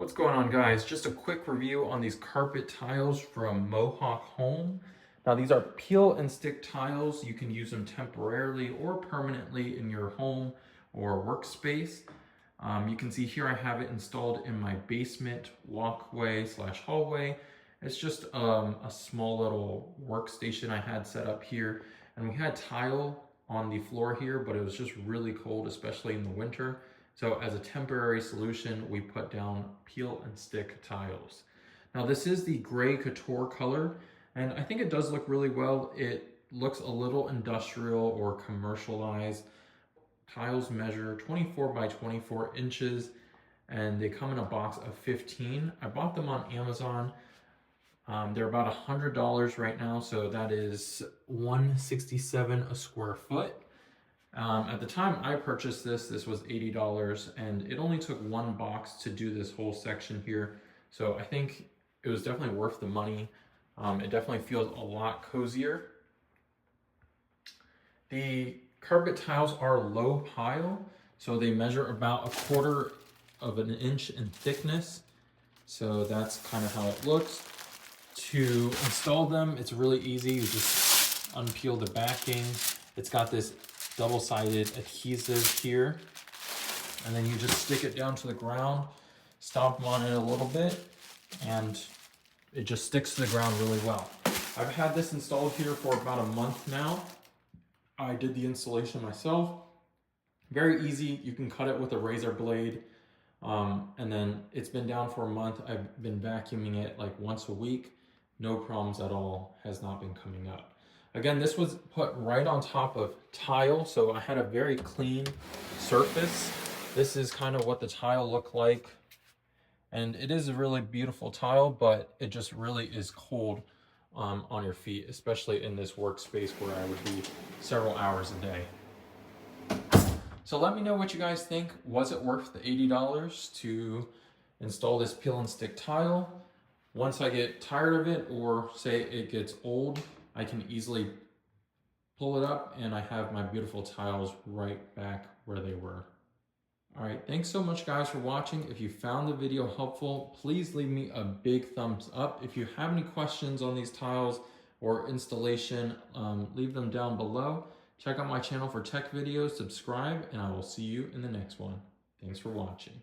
What's going on, guys? Just a quick review on these carpet tiles from Mohawk Home. Now these are peel and stick tiles. You can use them temporarily or permanently in your home or workspace. You can see here I have it installed in my basement walkway slash hallway. It's just a small little workstation I had set up here, and we had tile on the floor here, but it was just really cold, especially in the winter. So as a temporary solution, we put down peel and stick tiles. Now this is the gray Couture color, and I think it does look really well. It looks a little industrial or commercialized. Tiles measure 24 by 24 inches, and they come in a box of 15. I bought them on Amazon. They're about $100 right now, so that is $167 a square foot. At the time I purchased this was $80, and it only took one box to do this whole section here. So I think it was definitely worth the money. It definitely feels a lot cozier. The carpet tiles are low pile, so they measure about 1/4 of an inch in thickness. So that's kind of how it looks. To install them, it's really easy. You just unpeel the backing. It's got this double-sided adhesive here, and then you just stick it down to the ground, stomp on it a little bit, and it just sticks to the ground really well. I've had this installed here for about a month now. I did the installation myself. Very easy. You can cut it with a razor blade, and then it's been down for a month. I've been vacuuming it like once a week. No problems at all, has not been coming up. Again, this was put right on top of tile, so I had a very clean surface. This is kind of what the tile looked like. And it is a really beautiful tile, but it just really is cold on your feet, especially in this workspace where I would be several hours a day. So let me know what you guys think. Was it worth the $80 to install this peel and stick tile? Once I get tired of it, or say it gets old, I can easily pull it up and I have my beautiful tiles right back where they were. All right, thanks so much, guys, for watching. If you found the video helpful, please leave me a big thumbs up. If you have any questions on these tiles or installation, leave them down below. Check out my channel for tech videos, subscribe, and I will see you in the next one. Thanks for watching.